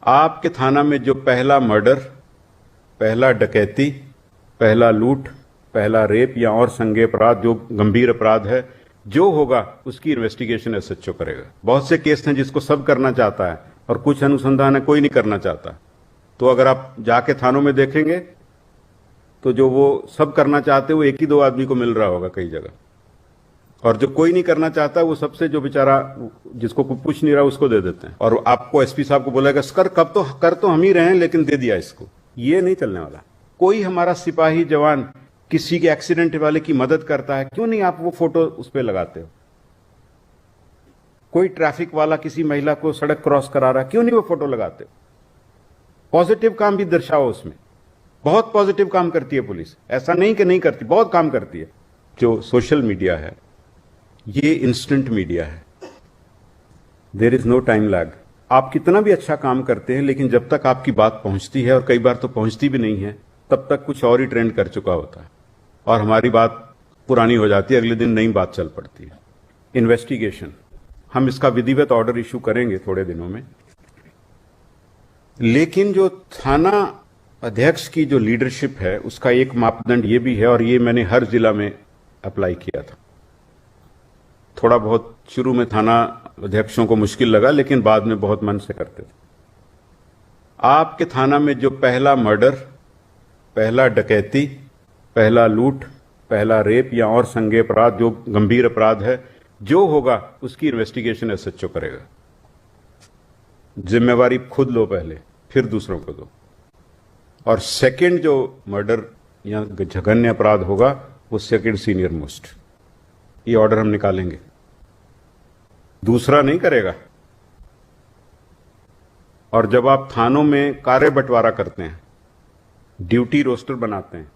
आपके थाना में जो पहला मर्डर, पहला डकैती, पहला लूट, पहला रेप या और संज्ञेय अपराध जो गंभीर अपराध है, जो होगा उसकी इन्वेस्टिगेशन एसएचओ करेगा। बहुत से केस हैं जिसको सब करना चाहता है और कुछ अनुसंधान है कोई नहीं करना चाहता। तो अगर आप जाके थानों में देखेंगे तो जो वो सब करना चाहते वो एक ही दो आदमी को मिल रहा होगा कई जगह, और जो कोई नहीं करना चाहता वो सबसे जो बेचारा जिसको कोई पूछ नहीं रहा उसको दे देते हैं। और आपको एसपी साहब को बोलेगा कर तो हम ही रहे हैं लेकिन दे दिया इसको। ये नहीं चलने वाला। कोई हमारा सिपाही जवान किसी के एक्सीडेंट वाले की मदद करता है, क्यों नहीं आप वो फोटो उस पर लगाते हो? कोई ट्रैफिक वाला किसी महिला को सड़क क्रॉस करा रहा है, क्यों नहीं वो फोटो लगाते हो? पॉजिटिव काम भी दर्शाओ उसमें। बहुत पॉजिटिव काम करती है पुलिस, ऐसा नहीं कि नहीं करती, बहुत काम करती है। जो सोशल मीडिया है ये इंस्टेंट मीडिया है, there is no time lag. आप कितना भी अच्छा काम करते हैं लेकिन जब तक आपकी बात पहुंचती है, और कई बार तो पहुंचती भी नहीं है, तब तक कुछ और ही ट्रेंड कर चुका होता है और हमारी बात पुरानी हो जाती है, अगले दिन नई बात चल पड़ती है। इन्वेस्टिगेशन, हम इसका विधिवत ऑर्डर इशू करेंगे थोड़े दिनों में, लेकिन जो थाना अध्यक्ष की जो लीडरशिप है उसका एक मापदंड ये भी है, और ये मैंने हर जिला में अप्लाई किया था। थोड़ा बहुत शुरू में थाना अध्यक्षों को मुश्किल लगा लेकिन बाद में बहुत मन से करते थे। आपके थाना में जो पहला मर्डर, पहला डकैती, पहला लूट, पहला रेप या और संज्ञेय अपराध जो गंभीर अपराध है, जो होगा उसकी इन्वेस्टिगेशन एसएचओ करेगा। जिम्मेवारी खुद लो पहले, फिर दूसरों को दो। और सेकंड जो मर्डर या जघन्य अपराध होगा वो सेकंड सीनियर मोस्ट। ये ऑर्डर हम निकालेंगे, दूसरा नहीं करेगा। और जब आप थानों में कार्य बंटवारा करते हैं, ड्यूटी रोस्टर बनाते हैं,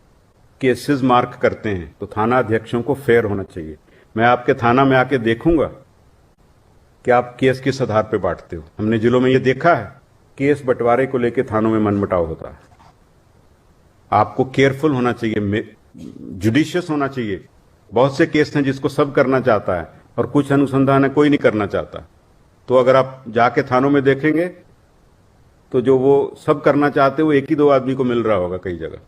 केसेस मार्क करते हैं, तो थाना अध्यक्षों को फेयर होना चाहिए। मैं आपके थाना में आके देखूंगा कि आप केस किस आधार पे बांटते हो। हमने जिलों में ये देखा है, केस बंटवारे को लेकर थानों में मनमुटाव होता है। आपको केयरफुल होना चाहिए, जुडिशियस होना चाहिए। बहुत से केस हैं जिसको सब करना चाहता है और कुछ अनुसंधान है कोई नहीं करना चाहता। तो अगर आप जाके थानों में देखेंगे तो जो वो सब करना चाहते वो एक ही दो आदमी को मिल रहा होगा कई जगह,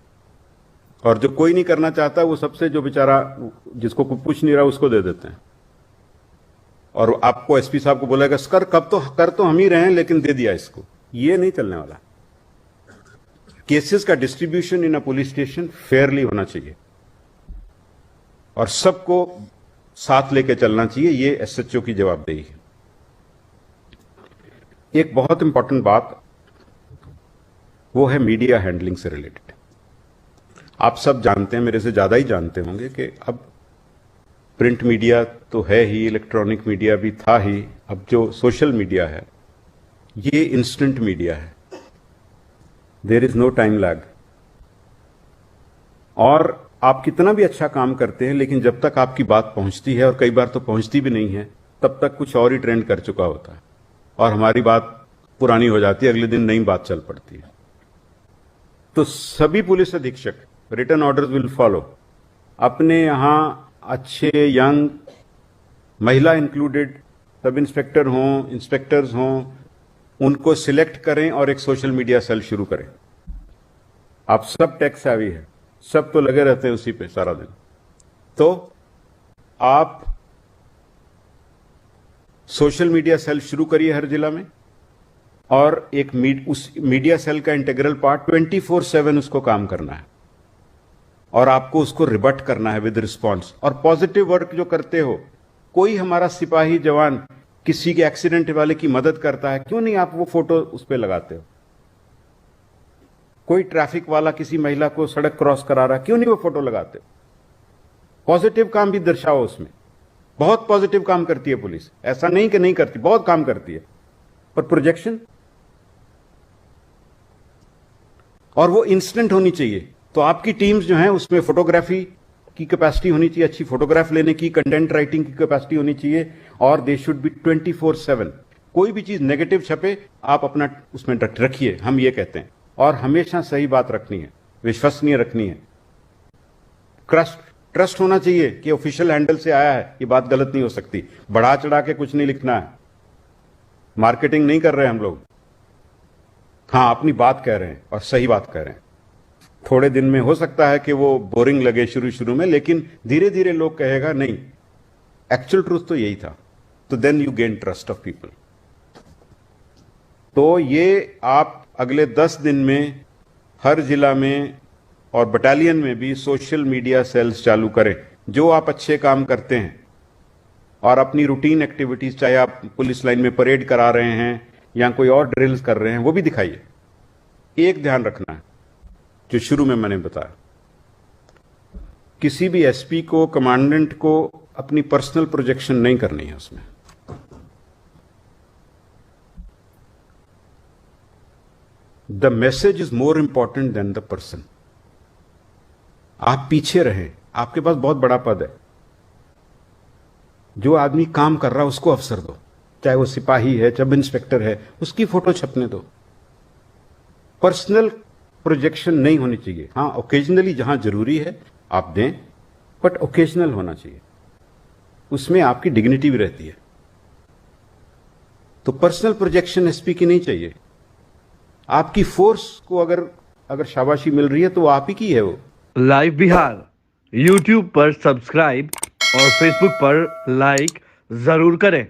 और जो कोई नहीं करना चाहता वो सबसे जो बेचारा जिसको कोई पूछ नहीं रहा उसको दे देते हैं। और आपको एसपी साहब को बोलेगा कर तो हम ही रहे हैं लेकिन दे दिया इसको। ये नहीं चलने वाला। केसेस का distribution in a police station Fairlie होना चाहिए और सबको साथ लेके चलना चाहिए। ये एसएचओ की जवाबदेही है। एक बहुत इंपॉर्टेंट बात वो है मीडिया हैंडलिंग से रिलेटेड। आप सब जानते हैं, मेरे से ज्यादा ही जानते होंगे कि अब प्रिंट मीडिया तो है ही, इलेक्ट्रॉनिक मीडिया भी था ही, अब जो सोशल मीडिया है ये इंस्टेंट मीडिया है, there is no time lag. और आप कितना भी अच्छा काम करते हैं लेकिन जब तक आपकी बात पहुंचती है, और कई बार तो पहुंचती भी नहीं है, तब तक कुछ और ही ट्रेंड कर चुका होता है और हमारी बात पुरानी हो जाती है, अगले दिन नई बात चल पड़ती है। तो सभी पुलिस अधीक्षक रिटन ऑर्डर्स विल फॉलो। अपने यहां अच्छे यंग महिला इंक्लूडेड सब इंस्पेक्टर हों, इंस्पेक्टर्स हों, उनको सिलेक्ट करें और एक सोशल मीडिया सेल शुरू करें। आप सब टेक सेवी है, सब तो लगे रहते हैं उसी पे सारा दिन। तो आप सोशल मीडिया सेल शुरू करिए हर जिला में, और एक उस मीडिया सेल का इंटीग्रल पार्ट 24/7 उसको काम करना है, और आपको उसको रिबट करना है विद रिस्पॉन्स। और पॉजिटिव वर्क जो करते हो, कोई हमारा सिपाही जवान किसी के एक्सीडेंट वाले की मदद करता है, क्यों नहीं आप वो फोटो उस पर लगाते हो? कोई ट्रैफिक वाला किसी महिला को सड़क क्रॉस करा रहा है, क्यों नहीं वो फोटो लगाते हो? पॉजिटिव काम भी दर्शाओ उसमें। बहुत पॉजिटिव काम करती है पुलिस, ऐसा नहीं कि नहीं करती, बहुत काम करती है। पर प्रोजेक्शन, और वो इंस्टेंट होनी चाहिए। तो आपकी टीम्स जो हैं उसमें फोटोग्राफी की कैपेसिटी होनी चाहिए, अच्छी फोटोग्राफ लेने की, कंटेंट राइटिंग की कैपेसिटी होनी चाहिए, और दे शुड बी 24/7। कोई भी चीज नेगेटिव छपे आप अपना उसमें रखिए, हम ये कहते हैं। और हमेशा सही बात रखनी है, विश्वसनीय रखनी है। ट्रस्ट होना चाहिए कि ऑफिशियल हैंडल से आया है, ये बात गलत नहीं हो सकती। बढ़ा चढ़ा के कुछ नहीं लिखना है, मार्केटिंग नहीं कर रहे हम लोग। हाँ, अपनी बात कह रहे हैं और सही बात कह रहे हैं। थोड़े दिन में हो सकता है कि वो बोरिंग लगे शुरू शुरू में, लेकिन धीरे धीरे लोग कहेगा नहीं, एक्चुअल ट्रूथ तो यही था। तो then you gain trust of people. तो ये आप अगले 10 दिन में हर जिला में और बटालियन में भी सोशल मीडिया सेल्स चालू करें। जो आप अच्छे काम करते हैं और अपनी रूटीन एक्टिविटीज, चाहे आप पुलिस लाइन में परेड करा रहे हैं या कोई और ड्रिल्स कर रहे हैं, वो भी दिखाइए। एक ध्यान रखना है जो शुरू में मैंने बताया, किसी भी एसपी को, कमांडेंट को अपनी पर्सनल प्रोजेक्शन नहीं करनी है उसमें। The message is more important than the person. आप पीछे रहें, आपके पास बहुत बड़ा पद है। जो आदमी काम कर रहा है उसको अवसर दो, चाहे वो सिपाही है, चाहे इंस्पेक्टर है, उसकी फोटो छपने दो। पर्सनल प्रोजेक्शन नहीं होनी चाहिए। हाँ, ओकेजनली जहां जरूरी है आप दें, बट ओकेजनल होना चाहिए, उसमें आपकी डिग्निटी भी रहती है। तो पर्सनल प्रोजेक्शन एसपी की नहीं चाहिए। आपकी फोर्स को अगर शाबाशी मिल रही है तो वो आप ही की है। वो लाइव बिहार यूट्यूब पर सब्सक्राइब और फेसबुक पर लाइक जरूर करें।